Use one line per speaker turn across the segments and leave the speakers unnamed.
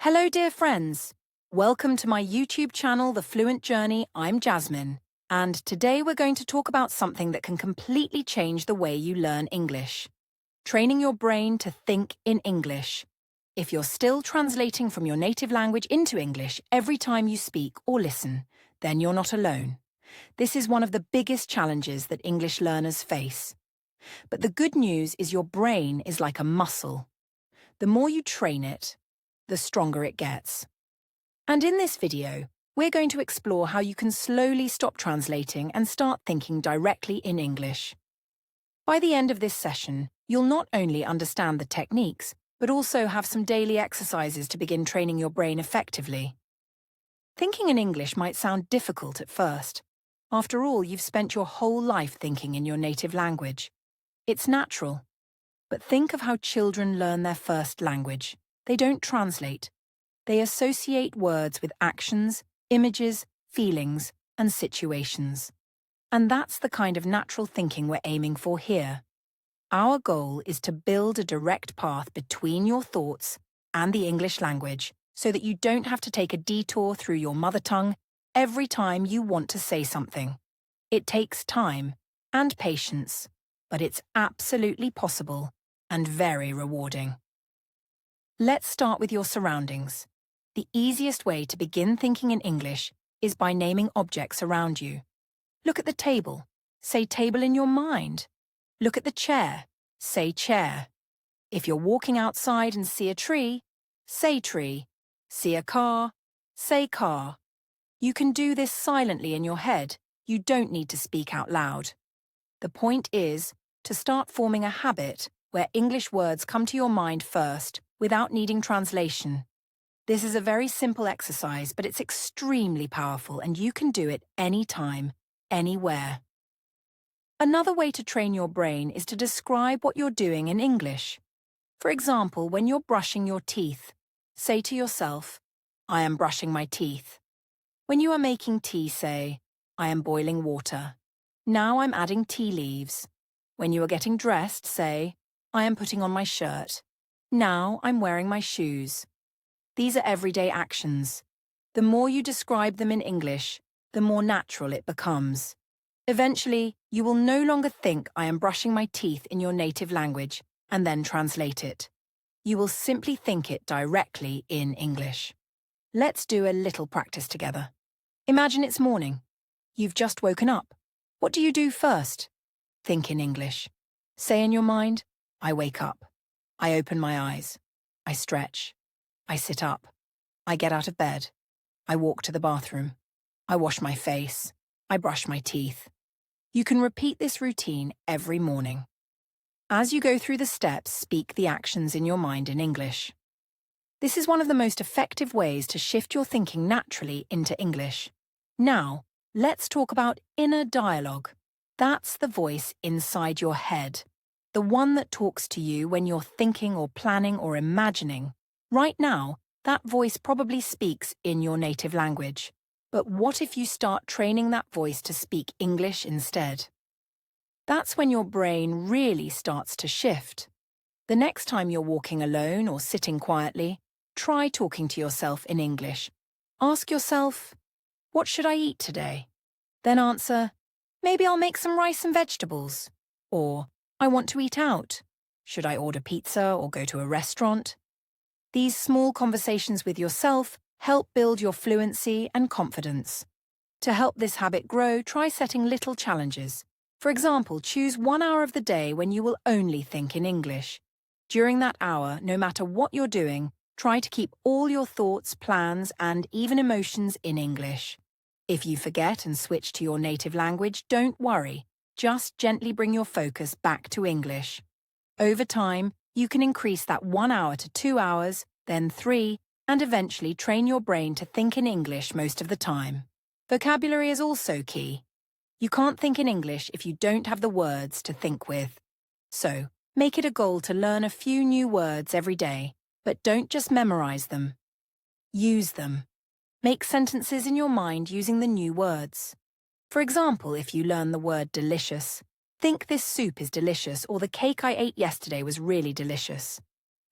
Hello, dear friends. Welcome to my YouTube channel, The Fluent Journey. I'm Jasmine, and today we're going to talk about something that can completely change the way you learn English. Training your brain to think in English. If you're still translating from your native language into English every time you speak or listen, then you're not alone. This is one of the biggest challenges that English learners face. But the good news is your brain is like a muscle. The more you train it, the stronger it gets. And in this video, we're going to explore how you can slowly stop translating and start thinking directly in English. By the end of this session, you'll not only understand the techniques, but also have some daily exercises to begin training your brain effectively. Thinking in English might sound difficult at first. After all, you've spent your whole life thinking in your native language. It's natural. But think of how children learn their first language. They don't translate. They associate words with actions, images, feelings, and situations. And that's the kind of natural thinking we're aiming for here. Our goal is to build a direct path between your thoughts and the English language so that you don't have to take a detour through your mother tongue every time you want to say something. It takes time and patience, but it's absolutely possible and very rewarding. Let's start with your surroundings. The easiest way to begin thinking in English is by naming objects around you. Look at the table. Say table in your mind. Look at the chair. Say chair. If you're walking outside and see a tree, say tree. See a car, say car. You can do this silently in your head. You don't need to speak out loud. The point is to start forming a habit where English words come to your mind first without needing translation. This is a very simple exercise, but it's extremely powerful and you can do it anytime, anywhere. Another way to train your brain is to describe what you're doing in English. For example, when you're brushing your teeth, say to yourself, I am brushing my teeth. When you are making tea, say, I am boiling water. Now I'm adding tea leaves. When you are getting dressed, say, I am putting on my shirt. Now I'm wearing my shoes. These are everyday actions. The more you describe them in English, the more natural it becomes. Eventually, you will no longer think I am brushing my teeth in your native language and then translate it. You will simply think it directly in English. Let's do a little practice together. Imagine it's morning. You've just woken up. What do you do first? Think in English. Say in your mind, I wake up. I open my eyes. I stretch. I sit up. I get out of bed. I walk to the bathroom. I wash my face. I brush my teeth. You can repeat this routine every morning. As you go through the steps, speak the actions in your mind in English. This is one of the most effective ways to shift your thinking naturally into English. Now, let's talk about inner dialogue. That's the voice inside your head. The one that talks to you when you're thinking or planning or imagining. Right now, that voice probably speaks in your native language. But what if you start training that voice to speak English instead? That's when your brain really starts to shift. The next time you're walking alone or sitting quietly, try talking to yourself in English. Ask yourself, what should I eat today? Then answer, maybe I'll make some rice and vegetables. Or, I want to eat out. Should I order pizza or go to a restaurant? These small conversations with yourself help build your fluency and confidence. To help this habit grow, try setting little challenges. For example, choose 1 hour of the day when you will only think in English. During that hour, no matter what you're doing, try to keep all your thoughts, plans, and even emotions in English. If you forget and switch to your native language, don't worry. Just gently bring your focus back to English. Over time, you can increase that 1 hour to 2 hours, then 3, and eventually train your brain to think in English most of the time. Vocabulary is also key. You can't think in English if you don't have the words to think with. So, make it a goal to learn a few new words every day, but don't just memorize them. Use them. Make sentences in your mind using the new words. For example, if you learn the word delicious, think this soup is delicious or the cake I ate yesterday was really delicious.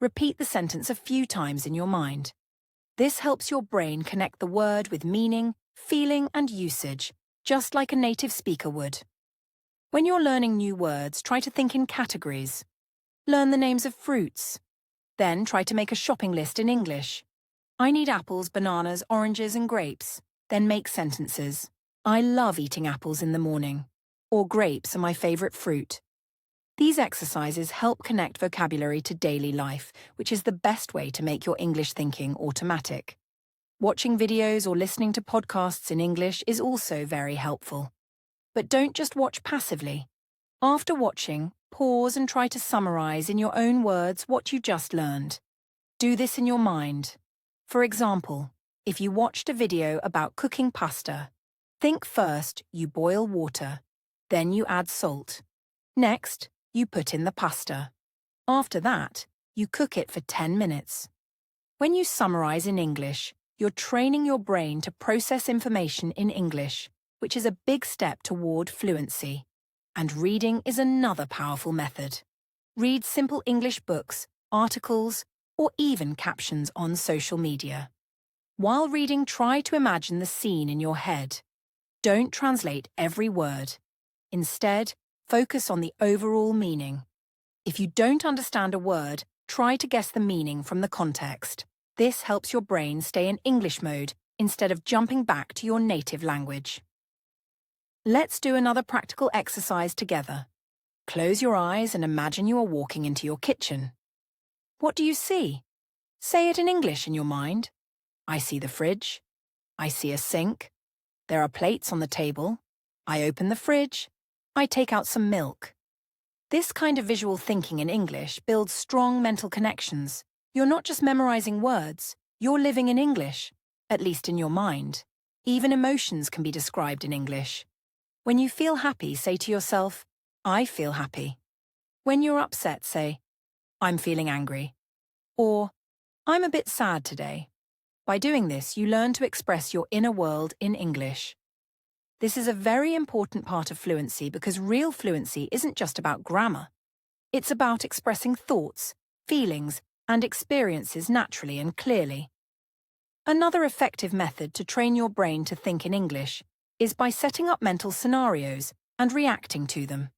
Repeat the sentence a few times in your mind. This helps your brain connect the word with meaning, feeling, and usage, just like a native speaker would. When you're learning new words, try to think in categories. Learn the names of fruits. Then try to make a shopping list in English. I need apples, bananas, oranges, and grapes. Then make sentences. I love eating apples in the morning. Or grapes are my favorite fruit. These exercises help connect vocabulary to daily life, which is the best way to make your English thinking automatic. Watching videos or listening to podcasts in English is also very helpful. But don't just watch passively. After watching, pause and try to summarize in your own words what you just learned. Do this in your mind. For example, if you watched a video about cooking pasta, think first you boil water, then you add salt. Next, you put in the pasta. After that, you cook it for 10 minutes. When you summarize in English, you're training your brain to process information in English, which is a big step toward fluency. And reading is another powerful method. Read simple English books, articles, or even captions on social media. While reading, try to imagine the scene in your head. Don't translate every word. Instead, focus on the overall meaning. If you don't understand a word, try to guess the meaning from the context. This helps your brain stay in English mode instead of jumping back to your native language. Let's do another practical exercise together. Close your eyes and imagine you are walking into your kitchen. What do you see? Say it in English in your mind. I see the fridge. I see a sink. There are plates on the table. I open the fridge. I take out some milk. This kind of visual thinking in English builds strong mental connections. You're not just memorizing words, you're living in English, at least in your mind. Even emotions can be described in English. When you feel happy, say to yourself, I feel happy. When you're upset, say, I'm feeling angry. Or, I'm a bit sad today. By doing this, you learn to express your inner world in English. This is a very important part of fluency because real fluency isn't just about grammar. It's about expressing thoughts, feelings, and experiences naturally and clearly. Another effective method to train your brain to think in English is by setting up mental scenarios and reacting to them.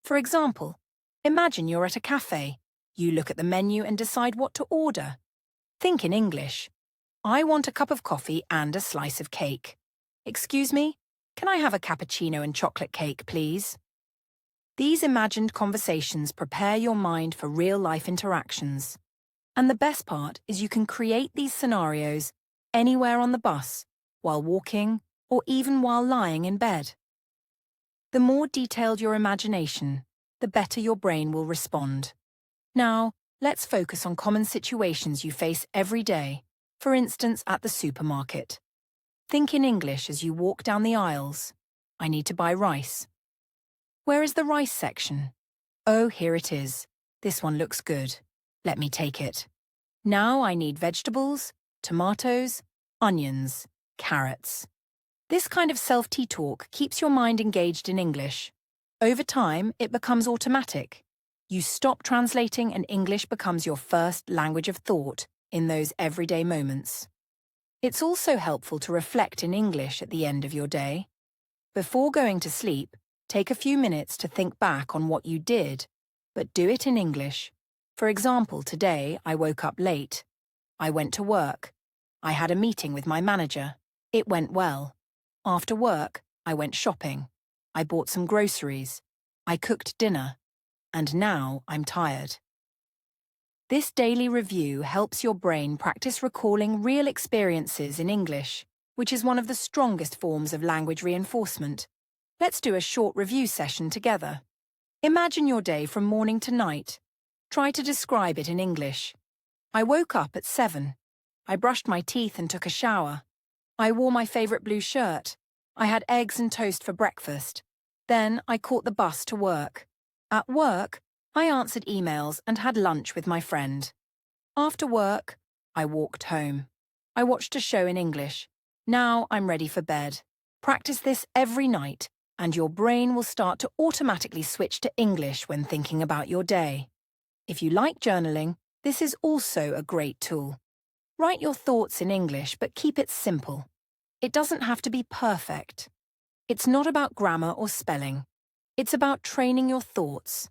For example, imagine you're at a cafe. You look at the menu and decide what to order. Think in English. I want a cup of coffee and a slice of cake. Excuse me? Can I have a cappuccino and chocolate cake, please? These imagined conversations prepare your mind for real-life interactions. And the best part is you can create these scenarios anywhere on the bus, while walking, or even while lying in bed. The more detailed your imagination, the better your brain will respond. Now, let's focus on common situations you face every day, for instance at the supermarket. Think in English as you walk down the aisles. I need to buy rice. Where is the rice section? Oh, here it is. This one looks good. Let me take it. Now I need vegetables, tomatoes, onions, carrots. This kind of self-talk keeps your mind engaged in English. Over time, it becomes automatic. You stop translating and English becomes your first language of thought in those everyday moments. It's also helpful to reflect in English at the end of your day. Before going to sleep, take a few minutes to think back on what you did, but do it in English. For example, today I woke up late. I went to work. I had a meeting with my manager. It went well. After work, I went shopping. I bought some groceries. I cooked dinner. And now I'm tired. This daily review helps your brain practice recalling real experiences in English, which is one of the strongest forms of language reinforcement. Let's do a short review session together. Imagine your day from morning to night. Try to describe it in English. I woke up at 7. I brushed my teeth and took a shower. I wore my favorite blue shirt. I had eggs and toast for breakfast. Then I caught the bus to work. At work, I answered emails and had lunch with my friend. After work, I walked home. I watched a show in English. Now I'm ready for bed. Practice this every night, and your brain will start to automatically switch to English when thinking about your day. If you like journaling, this is also a great tool. Write your thoughts in English, but keep it simple. It doesn't have to be perfect. It's not about grammar or spelling. It's about training your thoughts.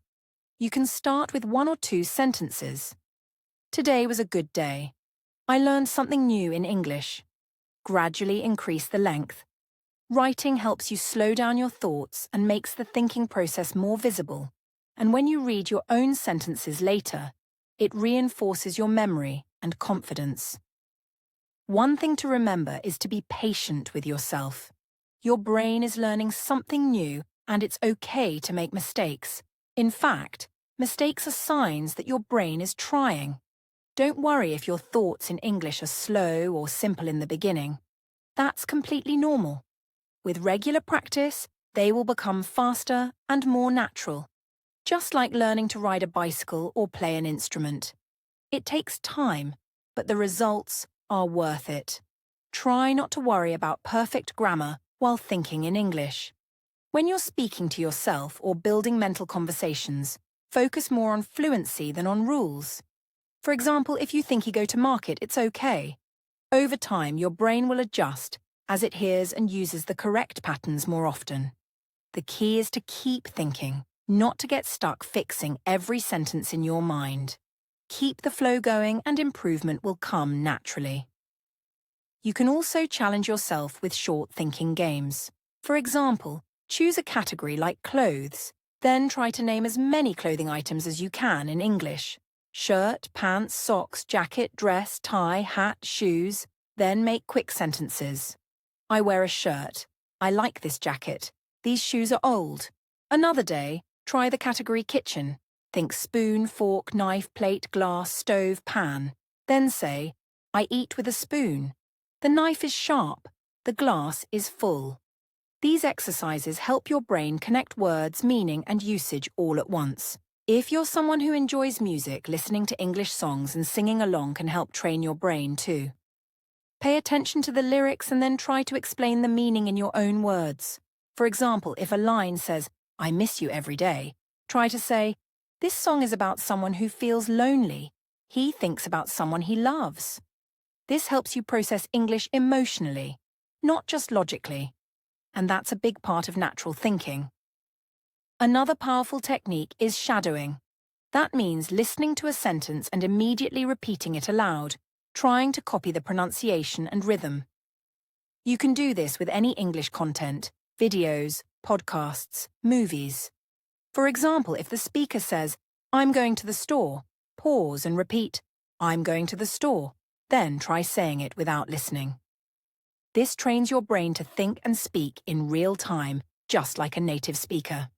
You can start with 1 or 2 sentences. Today was a good day. I learned something new in English. Gradually increase the length. Writing helps you slow down your thoughts and makes the thinking process more visible. And when you read your own sentences later, it reinforces your memory and confidence. One thing to remember is to be patient with yourself. Your brain is learning something new, and it's okay to make mistakes. In fact, mistakes are signs that your brain is trying. Don't worry if your thoughts in English are slow or simple in the beginning. That's completely normal. With regular practice, they will become faster and more natural. Just like learning to ride a bicycle or play an instrument. It takes time, but the results are worth it. Try not to worry about perfect grammar while thinking in English. When you're speaking to yourself or building mental conversations, focus more on fluency than on rules. For example, if you think you go to market, it's okay. Over time, your brain will adjust as it hears and uses the correct patterns more often. The key is to keep thinking, not to get stuck fixing every sentence in your mind. Keep the flow going and improvement will come naturally. You can also challenge yourself with short thinking games. For example, choose a category like clothes, then try to name as many clothing items as you can in English. Shirt, pants, socks, jacket, dress, tie, hat, shoes. Then make quick sentences. I wear a shirt. I like this jacket. These shoes are old. Another day, try the category kitchen. Think spoon, fork, knife, plate, glass, stove, pan. Then say, I eat with a spoon. The knife is sharp. The glass is full. These exercises help your brain connect words, meaning, and usage all at once. If you're someone who enjoys music, listening to English songs and singing along can help train your brain too. Pay attention to the lyrics and then try to explain the meaning in your own words. For example, if a line says, I miss you every day, try to say, this song is about someone who feels lonely. He thinks about someone he loves. This helps you process English emotionally, not just logically. And that's a big part of natural thinking. Another powerful technique is shadowing. That means listening to a sentence and immediately repeating it aloud, trying to copy the pronunciation and rhythm. You can do this with any English content, videos, podcasts, movies. For example, if the speaker says, I'm going to the store, pause and repeat, I'm going to the store, then try saying it without listening. This trains your brain to think and speak in real time, just like a native speaker.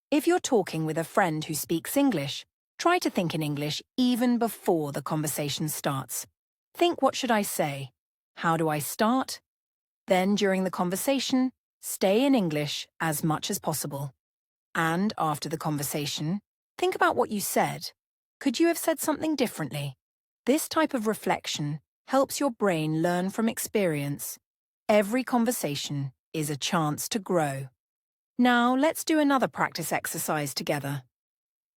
If you're talking with a friend who speaks English, try to think in English even before the conversation starts. Think, what should I say? How do I start? Then, during the conversation, stay in English as much as possible. And after the conversation, think about what you said. Could you have said something differently? This type of reflection helps your brain learn from experience. Every conversation is a chance to grow. Now, let's do another practice exercise together.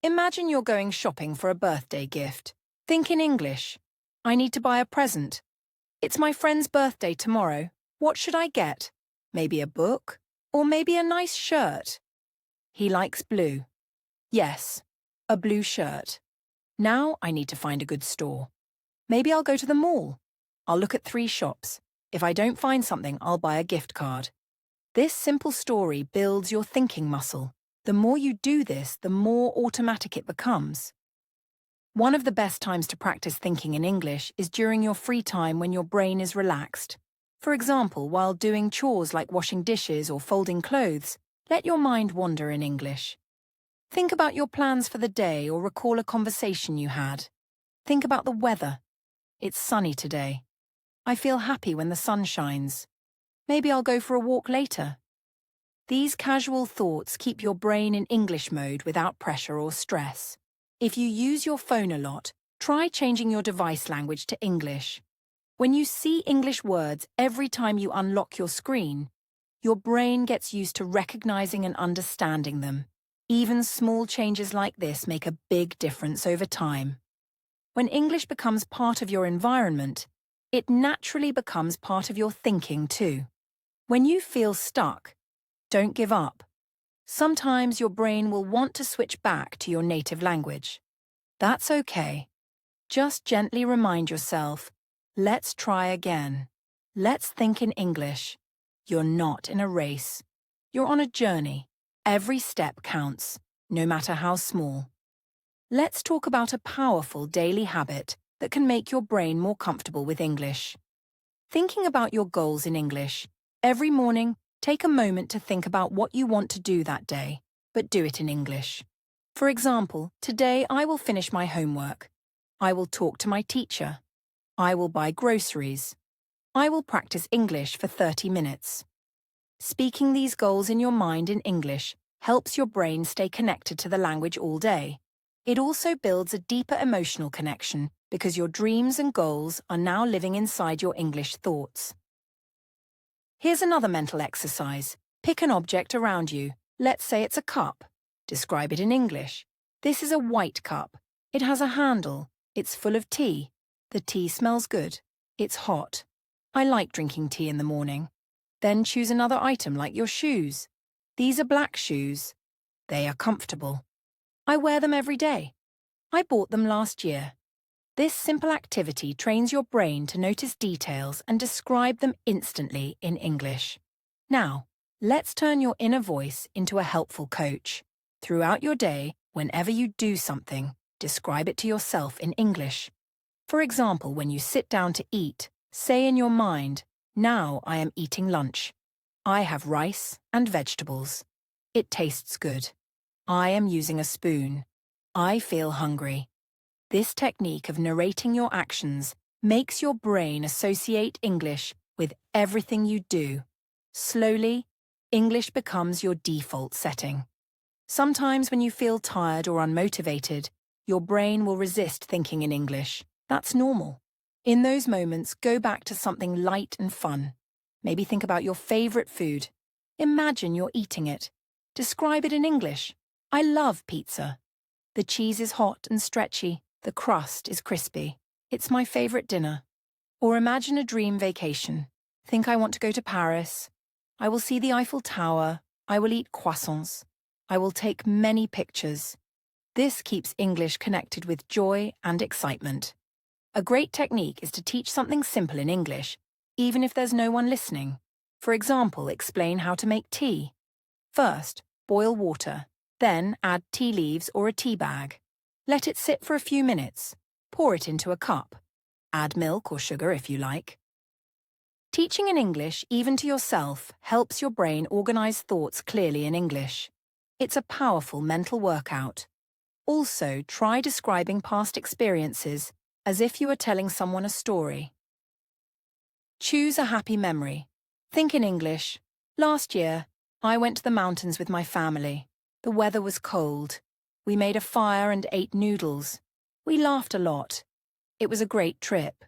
Imagine you're going shopping for a birthday gift. Think in English. I need to buy a present. It's my friend's birthday tomorrow. What should I get? Maybe a book? Or maybe a nice shirt? He likes blue. Yes, a blue shirt. Now I need to find a good store. Maybe I'll go to the mall. I'll look at 3 shops. If I don't find something, I'll buy a gift card. This simple story builds your thinking muscle. The more you do this, the more automatic it becomes. One of the best times to practice thinking in English is during your free time when your brain is relaxed. For example, while doing chores like washing dishes or folding clothes, let your mind wander in English. Think about your plans for the day or recall a conversation you had. Think about the weather. It's sunny today. I feel happy when the sun shines. Maybe I'll go for a walk later. These casual thoughts keep your brain in English mode without pressure or stress. If you use your phone a lot, try changing your device language to English. When you see English words every time you unlock your screen, your brain gets used to recognizing and understanding them. Even small changes like this make a big difference over time. When English becomes part of your environment, It naturally becomes part of your thinking too. When you feel stuck, don't give up. Sometimes your brain will want to switch back to your native language. That's okay. Just gently remind yourself, let's try again. Let's think in English. You're not in a race. You're on a journey. Every step counts, no matter how small. Let's talk about a powerful daily habit that can make your brain more comfortable with English. Thinking about your goals in English. Every morning, take a moment to think about what you want to do that day, but do it in English. For example, today I will finish my homework. I will talk to my teacher. I will buy groceries. I will practice English for 30 minutes. Speaking these goals in your mind in English helps your brain stay connected to the language all day. It also builds a deeper emotional connection because your dreams and goals are now living inside your English thoughts. Here's another mental exercise. Pick an object around you. Let's say it's a cup. Describe it in English. This is a white cup. It has a handle. It's full of tea. The tea smells good. It's hot. I like drinking tea in the morning. Then choose another item like your shoes. These are black shoes. They are comfortable. I wear them every day. I bought them last year. This simple activity trains your brain to notice details and describe them instantly in English. Now, let's turn your inner voice into a helpful coach. Throughout your day, whenever you do something, describe it to yourself in English. For example, when you sit down to eat, say in your mind, "Now I am eating lunch. I have rice and vegetables. It tastes good. I am using a spoon. I feel hungry." This technique of narrating your actions makes your brain associate English with everything you do. Slowly, English becomes your default setting. Sometimes when you feel tired or unmotivated, your brain will resist thinking in English. That's normal. In those moments, go back to something light and fun. Maybe think about your favorite food. Imagine you're eating it. Describe it in English. I love pizza. The cheese is hot and stretchy. The crust is crispy. It's my favorite dinner. Or imagine a dream vacation. Think I want to go to Paris. I will see the Eiffel Tower. I will eat croissants. I will take many pictures. This keeps English connected with joy and excitement. A great technique is to teach something simple in English, even if there's no one listening. For example, explain how to make tea. First, boil water. Then add tea leaves or a tea bag. Let it sit for a few minutes. Pour it into a cup. Add milk or sugar if you like. Teaching in English, even to yourself, helps your brain organize thoughts clearly in English. It's a powerful mental workout. Also, try describing past experiences as if you were telling someone a story. Choose a happy memory. Think in English. Last year, I went to the mountains with my family. The weather was cold. We made a fire and ate noodles. We laughed a lot. It was a great trip.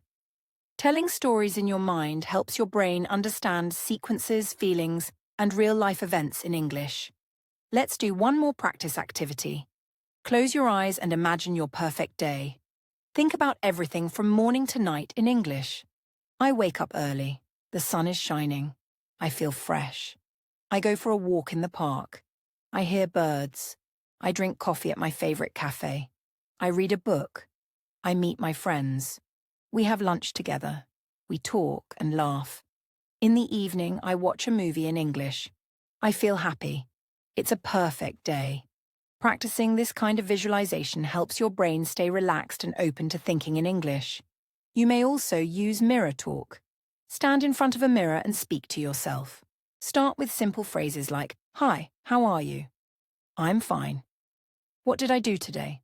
Telling stories in your mind helps your brain understand sequences, feelings, and real-life events in English. Let's do one more practice activity. Close your eyes and imagine your perfect day. Think about everything from morning to night in English. I wake up early. The sun is shining. I feel fresh. I go for a walk in the park. I hear birds. I drink coffee at my favorite cafe. I read a book. I meet my friends. We have lunch together. We talk and laugh. In the evening, I watch a movie in English. I feel happy. It's a perfect day. Practicing this kind of visualization helps your brain stay relaxed and open to thinking in English. You may also use mirror talk. Stand in front of a mirror and speak to yourself. Start with simple phrases like, "Hi, how are you?" "I'm fine." "What did I do today?"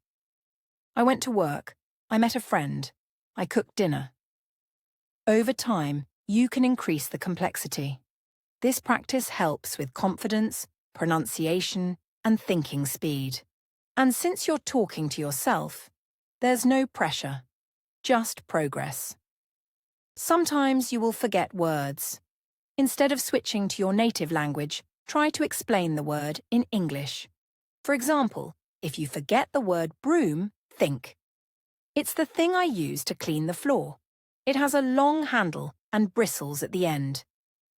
"I went to work. I met a friend. I cooked dinner." Over time, you can increase the complexity. This practice helps with confidence, pronunciation, and thinking speed. And since you're talking to yourself, there's no pressure, just progress. Sometimes you will forget words. Instead of switching to your native language, try to explain the word in English. For example, if you forget the word broom, think, "It's the thing I use to clean the floor." It has a long handle and bristles at the end.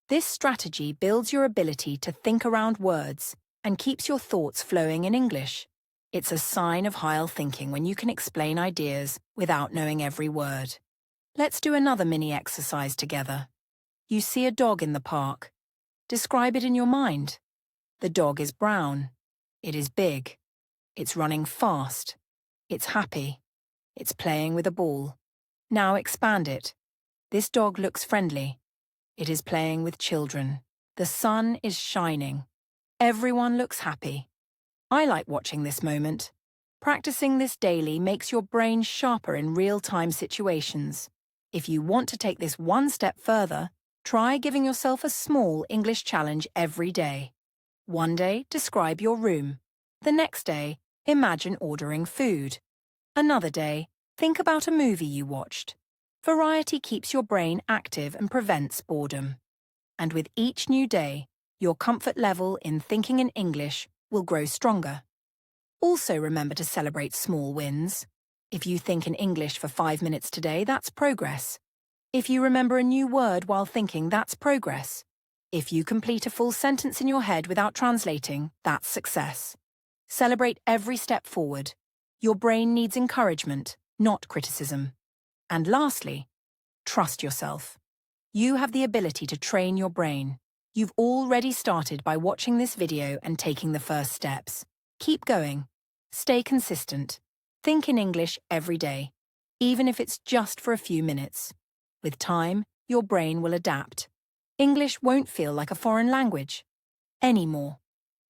This strategy builds your ability to think around words and keeps your thoughts flowing in English. It's a sign of high thinking when you can explain ideas without knowing every word. Let's do another mini exercise together. You see a dog in the park. Describe it in your mind. The dog is brown. It is big. It's running fast. It's happy. It's playing with a ball. Now expand it. This dog looks friendly. It is playing with children. The sun is shining. Everyone looks happy. I like watching this moment. Practicing this daily makes your brain sharper in real-time situations. If you want to take this one step further, try giving yourself a small English challenge every day. One day, describe your room. The next day, imagine ordering food. Another day, think about a movie you watched. Variety keeps your brain active and prevents boredom. And with each new day, your comfort level in thinking in English will grow stronger. Also remember to celebrate small wins. If you think in English for 5 minutes today, that's progress. If you remember a new word while thinking, that's progress. If you complete a full sentence in your head without translating, that's success. Celebrate every step forward. Your brain needs encouragement, not criticism. And lastly, trust yourself. You have the ability to train your brain. You've already started by watching this video and taking the first steps. Keep going. Stay consistent. Think in English every day, even if it's just for a few minutes. With time, your brain will adapt. English won't feel like a foreign language anymore.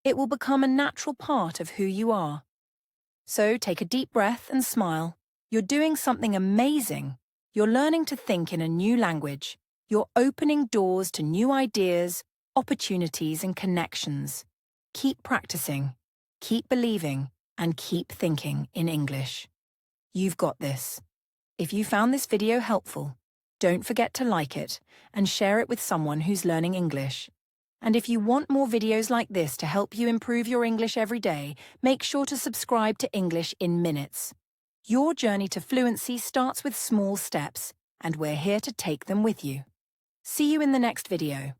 It will become a natural part of who you are. So take a deep breath and smile. You're doing something amazing. You're learning to think in a new language. You're opening doors to new ideas, opportunities, and connections. Keep practicing, keep believing, and keep thinking in English. You've got this. If you found this video helpful, don't forget to like it and share it with someone who's learning English. And if you want more videos like this to help you improve your English every day, make sure to subscribe to English in Minutes. Your journey to fluency starts with small steps, and we're here to take them with you. See you in the next video.